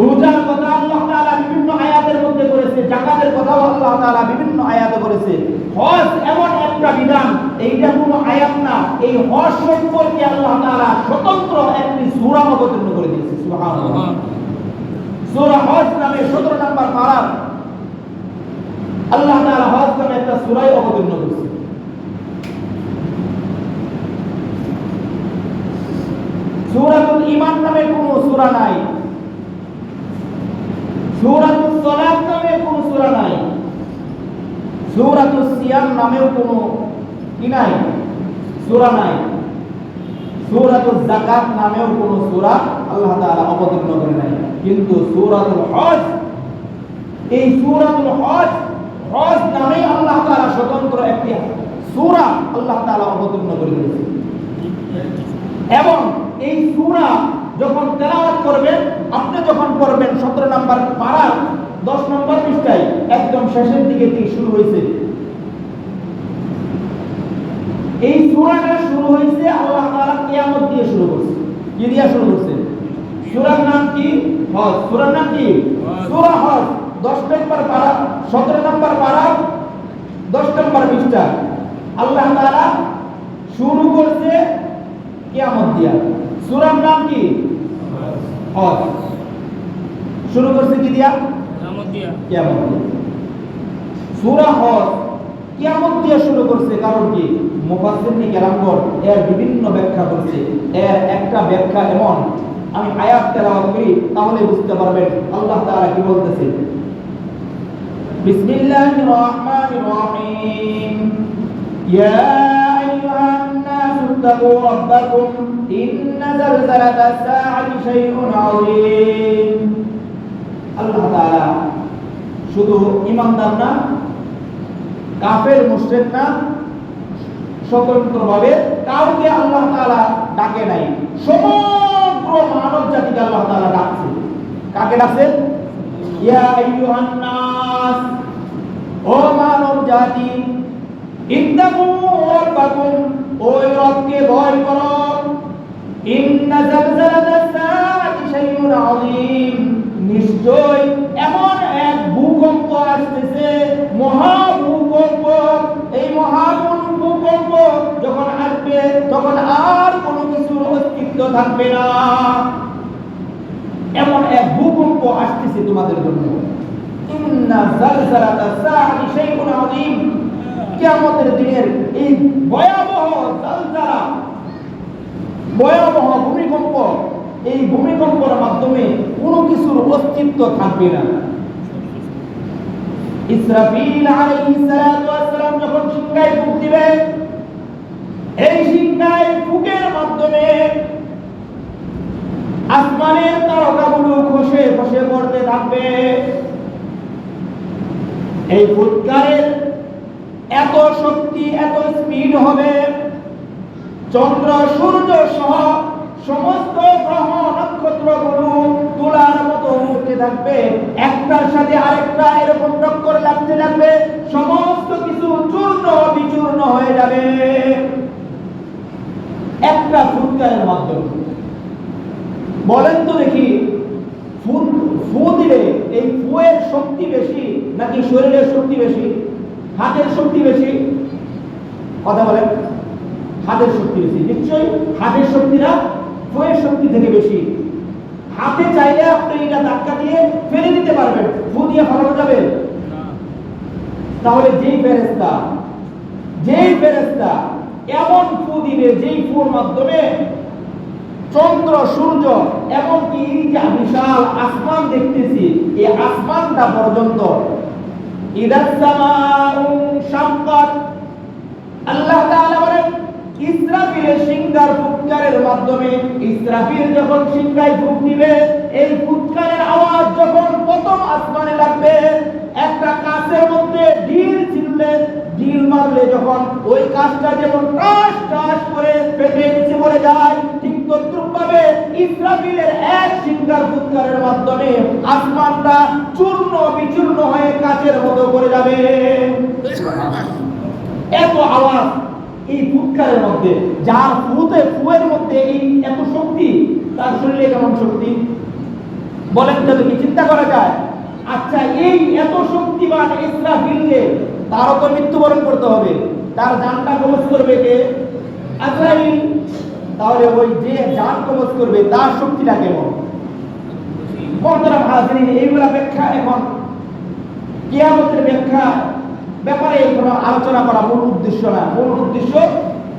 Speaker 1: রোজার কথা আল্লাহ তাআলা বিভিন্ন আয়াতের মধ্যে করেছে, যাকাতের কথাও আল্লাহ তাআলা বিভিন্ন আয়াতে করেছে। হজ এমন একটা বিধান, এইটা কোনো আয়াত না, এই হজ সম্পর্কে আল্লাহ তাআলা স্বতন্ত্র একটি সূরা অবতীর্ণ করে দিয়েছে। সুবহানাল্লাহ। সূরা হজ নামে 17 নম্বর পারা আল্লাহ তাআলা হজ নামে একটা সূরা অবতীর্ণ করেছে। সূরাতুল ঈমান নামে কোনো সূরা নাই, সূরাতুস সালাত নামে কোনো সূরা নাই, সূরাতুস সিয়াম নামেও কোনো কি নাই, সূরা নাই, সূরাতুজ যাকাত নামেও কোনো সূরা আল্লাহ তাআলা অবতীর্ণ করে নাই। কিন্তু সূরাতুল হজ, এই সূরাতুল হজ, হজ নামে আল্লাহ তাআলা স্বতন্ত্র একটি সূরা আল্লাহ তাআলা অবতীর্ণ করে দিয়েছেন। এবং এই সূরা যখন তেলাওয়াত করবেন, আপনি যখন পড়বেন 17 নম্বর পারা 10 নম্বর পৃষ্ঠায় একদম শেষের দিকে থেকে শুরু হয়েছে। এই সূরাটা শুরু হয়েছে আল্লাহ তাআলা কিয়ামত দিয়ে শুরু করছে। কি দিয়ে শুরু করছে? সূরার নাম কি? হজ। সূরার নাম কি? সূরা হজ। 10 নম্বর পারা 17 নম্বর পারা 10 নম্বর পৃষ্ঠা আল্লাহ তাআলা শুরু করছে কিয়ামত দিয়া। সূরার নাম কি? হজ। শুরু করছে কি দিয়া? কিয়ামত দিয়া। কিয়ামত দিয়া। সূরা হজ কিয়ামত দিয়ে শুরু করছে, কারণ কি? মুফাসসিরিন কেরামগণ এর বিভিন্ন ব্যাখ্যা করছে। এর একটা ব্যাখ্যা এমন, আমি আয়াত তেলাওয়াত করি তাহলে বুঝতে পারবেন আল্লাহ তাআলা কি বলতেছে। বিসমিল্লাহির রহমানির রহিম। ইয়া আইয়ুহান নাসু তাকু রাব্বাকুম ইন্না যালজালাতাস সাআতি শাইউন আযীম। আল্লাহ তাআলা শুধু ঈমানদার না, কাফের মুশরিক না, স্বতন্ত্রভাবে কাউকে আল্লাহ তাআলা ডাকে নাই, সমগ্র মানব জাতিকে আল্লাহ তাআলা ডাকছে। কাকে ডাকছে? ইয়া আইয়ুহান নাস, ও মানব জাতি, ইত্তাকু রাব্বাকুম, ওই রবকে ভয় করো। ইন্না যালজালাতাস সাআতি শাইউন আযীম, নিশ্চয় এমন এক ভূকম্প আসতেছে, মহাভূকম্প। এই মহাভূকম্প যখন আসবে তখন আর কোনো কিছুর অস্তিত্ব থাকবে না। এমন এক ভূকম্প আসতেছে তোমাদের জন্য। ইন্না যালজালাতাস সাআতি শাইউন আযীম, কিয়ামতের দিনের এই ভয়াবহ জালজালা, ভয়াবহ ভূমিকম্প, এই ভূমিকম্পের মাধ্যমে কোনো কিছুর অস্তিত্ব থাকবে না। ইসরাফিল আলাইহিস সালাতু ওয়াস সালাম যখন সিংহায় ফুঁক দিবে, এই সিংহায় ফুঁকের মাধ্যমে আসমানের তারকাগুলো খসে খসে পড়তে থাকবে। এই ফুৎকারের এত শক্তি, এত স্পিড হবে, চন্দ্র সূর্য সহ সমস্ত গ্রহ নক্ষত্রগুলো তুলার মতো উঠতে থাকবে, একটার সাথে আরেকটা এরকম টক্কর লাগতে লাগবে, সমস্ত কিছু চূর্ণ বিচূর্ণ হয়ে যাবে একটা ফুৎকারের মাধ্যমে। বলেন তো দেখি, ফু দিলে এই ফুয়ের শক্তি বেশি নাকি শরীরের শক্তি বেশি? হাতের শক্তি বেশি? কথা বলেন। হাতের শক্তি বেশি। নিশ্চয়ই হাতের শক্তি না ফুয়ের শক্তি থেকে বেশি। হাতে চাইলে আপনি এটা ধাক্কা দিয়ে ফেলে দিতে পারবেন, ফু দিয়ে ফেলানো যাবে না। তাহলে যেই ফেরেশতা এমন ফু দিবে, যেই ফুর মাধ্যমে চন্দ্র সূর্য এমনকি যে বিশাল আসমান দেখতেছি, এই আসমানটা পর্যন্ত ইদাস সামাউ শাক্কাত, আল্লাহ তাআলা বলেন ইসরাফিলের সিংহার ফুৎকারের মাধ্যমে, ইসরাফিল যখন সিংহায় ফুঁক দিবে, এই ফুৎকারের আওয়াজ যখন প্রথম আসমানে লাগবে, একটা কাঁচের মধ্যে ঢিল ছিললে, ঢিল মারলে যখন ওই কাঁচটা যেমন টাস টাস করে ফেটে নিচে পড়ে যায়, ঠিক তদ্রূপভাবে ইসরাফিলের এক সিংহার ফুৎকারের মাধ্যমে আসমানটা চূর্ণ বিচূর্ণ হয়ে কাঁচের মতো করে যাবে। এত আওয়াজ এই ফুৎকারের মধ্যে, যার ফুয়ের মধ্যে এই এত শক্তি, তার শরীরে কেমন শক্তি বলেন তো দেখি, চিন্তা করা যায়। আচ্ছা, এই এত শক্তিমান ইসরাফিলকে তারও তো মৃত্যুবরণ করতে হবে, তার জানটা কবজ করবে কে? আজরাইল। তাহলে ওই যে জান কবজ করবে তার শক্তিটা কেমন? মোহতারাম হাজিরিন, এইগুলা ব্যাখ্যা এখন কিয়ামতের ব্যাখ্যা ব্যাপারে কোনো আলোচনা করা মূল উদ্দেশ্য না। মূল উদ্দেশ্য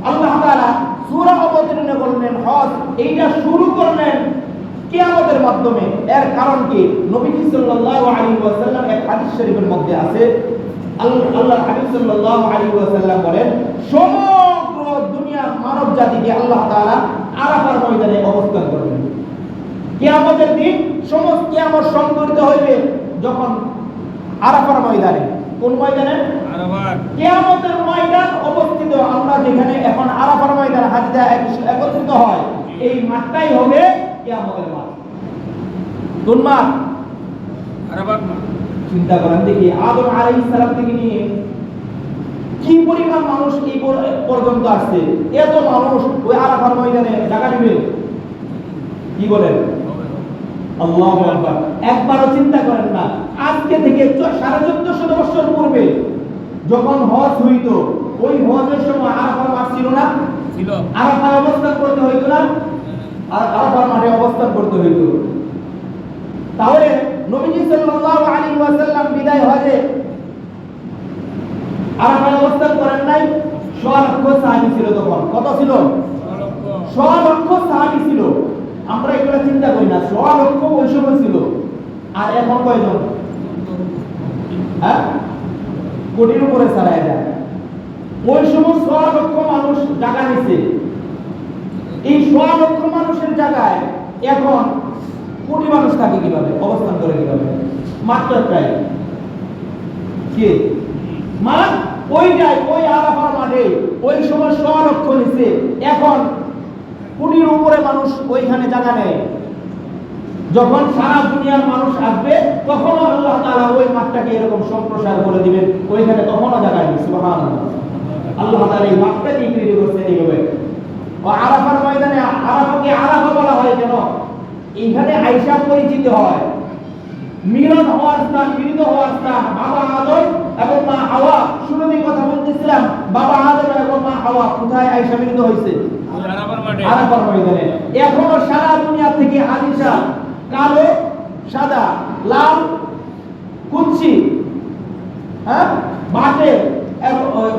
Speaker 1: আল্লাহ তাআলা সূরা অবতীর্ণ করলেন হজ, এইটা শুরু করলেন কিয়ামতের মাধ্যমে। এর কারণ কি? নবী সাল্লাল্লাহু আলাইহি ওয়াসাল্লাম এক হাদিস শরীফের মধ্যে আছে, আল্লাহর হাবিব সাল্লাল্লাহু আলাইহি ওয়াসাল্লাম বলেন, সমগ্র দুনিয়ার মানব জাতিকে আল্লাহ তাআলা আরাফার ময়দানে অবস্থান করবেন। কিয়ামতের দিন সমস্ত কিয়ামত সংঘটিত হইবে যখন আরাফার ময়দানে। কোন ময়দানে?
Speaker 2: আরাফাত।
Speaker 1: কিয়ামতের ময়দান অবস্থিত, আমরা যেখানে এখন আরাফার ময়দান হাজিরা একত্রিত হয়, এই মাঠটাই হবে কিয়ামতের মাঠ। কোন মাঠ?
Speaker 2: আরাফাত মাঠ।
Speaker 1: চিন্তা করেন দেখি, আদম আলাইহিস সালাম থেকে নিয়ে কি পরিমাণ মানুষ এই পর্যন্ত আসছে, এত মানুষ ওই আরাফার ময়দানে জায়গা নেবে? কি বলেন? আল্লাহু আকবার। একবারও চিন্তা করেন না, আজকে থেকে 1450 বছর পূর্বে যখন হজ হইতো, ওই হজের সময় আরাফার মাঠ ছিল না?
Speaker 2: ছিল।
Speaker 1: আরাফায় অবস্থান করতে হইতো না? আর আরাফার মাঠে অবস্থান করতে হইতো। তাহলে নবীজি সাল্লাল্লাহু আলাইহি ওয়াসাল্লাম বিদায় হজে আরাফায় অবস্থান করেন নাই? 100 লক্ষ সাহাবী ছিল তখন। কত ছিল? 100 লক্ষ সাহাবী ছিল। আমরা এগুলো চিন্তা করি না, 100 লক্ষ ওই সময় ছিল। আর এখন কয়জন? হ্যাঁ, কোটির উপরে ছাড়ায় যায়। ওই সময় 100 লক্ষ মানুষ জায়গা নিছে। এই 100 লক্ষ মানুষের জায়গায় এখন কোটি মানুষ থাকে কিভাবে, অবস্থান করে কিভাবে? মাত্র প্রায় কি মাঠ ওইটাই, ওই আরাফার মাঠে ওই সময় 100 লক্ষ নিছে, এখন কোটির উপরে মানুষ ওইখানে জায়গা নেয়। যখন সারা দুনিয়ার মানুষ আসবে তখন আল্লাহ তাআলা ওই মাঠটাকে এরকম সম্প্রসার করে দিবেন, ওইখানে তখনও জায়গা নেই। সুবহানাল্লাহ। আল্লাহ তাআলা এই মাঠটাকে তৈরি করছেন এইভাবে। ও আরাফার ময়দানে আরাফাকে আরাফা বলা হয় কেন? এইখানে আয়েশা পরিচিত হয়, মিলন হওয়ার স্থান, মিলিত হওয়ার স্থান। বাবা আদম এবং মা হাওয়া, শুরুতেই কথা বলতেছিলাম, বাবা আদম এবং মা হাওয়া কোথায় আয়েশা মিলিত হয়েছে?
Speaker 2: আরাফার মাঠে।
Speaker 1: আরাফার ময়দানে। এখনো সারা দুনিয়া থেকে হাদিসা, কালো, সাদা, লাল, কুচি, হ্যাঁ, বাটে,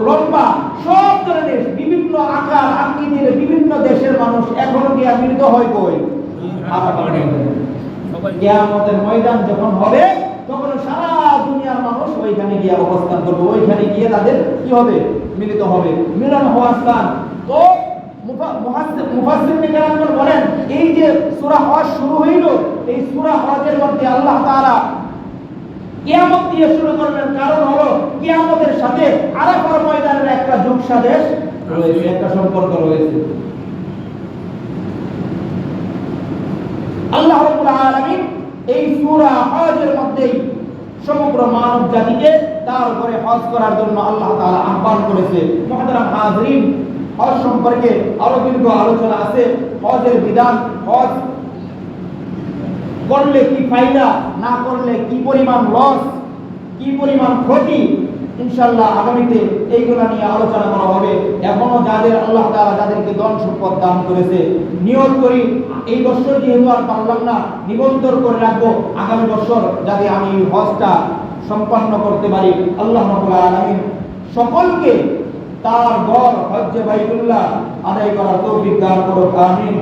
Speaker 1: লম্বা, সব ধরনের বিভিন্ন আকার আকৃতির বিভিন্ন দেশের মানুষ এখনো গিয়া মিলিত হয় কই? আরাফার ময়দানে। কিয়ামতের ময়দান যখন হবে তখন সারা দুনিয়ার মানুষ ওইখানে গিয়ে অবস্থান করবে, ওইখানে গিয়ে তাদের কি হবে? মিলিত হবে, মিলন হওয়ার স্থান। তো মুফাসসিরিন কেরামগণ বলেন, এই যে সূরা হজ শুরু হইল, এই সূরা হজের মধ্যে আল্লাহ তাআলা কিয়ামত দিয়ে শুরু করলেন, কারণ হলো কিয়ামতের সাথে আরাফার ময়দানের একটা যোগ সাদেশ রয়েছে, একটা সম্পর্ক রয়েছে। আল্লাহ রাব্বুল আলামিন এই সূরা হজের মধ্যেই সমগ্র মানব জাতিকে তার উপরে হজ করার জন্য আল্লাহ তাআলা আহ্বান করেছে। মুহতারাম হাজিরিন, হজ সম্পর্কে আরো দীর্ঘ আলোচনা আছে। হজের বিধান, হজ করলে কি ফায়দা, না করলে কি পরিমাণ লস, কি পরিমাণ ক্ষতি, ইনশাআল্লাহ আগামীতে এইগুলা নিয়ে আলোচনা করা হবে। এখনো যাদের আল্লাহ তাআলা যাদেরকে ধন সম্পদ দান করেছে, নিয়ত করি এই বছর যেহেতু আর পারলাম না, নিবন্ধন করে রাখবো আগামী বছর যাতে আমি এই হজটা সম্পন্ন করতে পারি। আল্লাহ রাব্বুল আলামিন সকলকে তার ঘর হজ্জে বাইতুল্লাহ আদায় করার তৌফিক দান করুক। আমিন।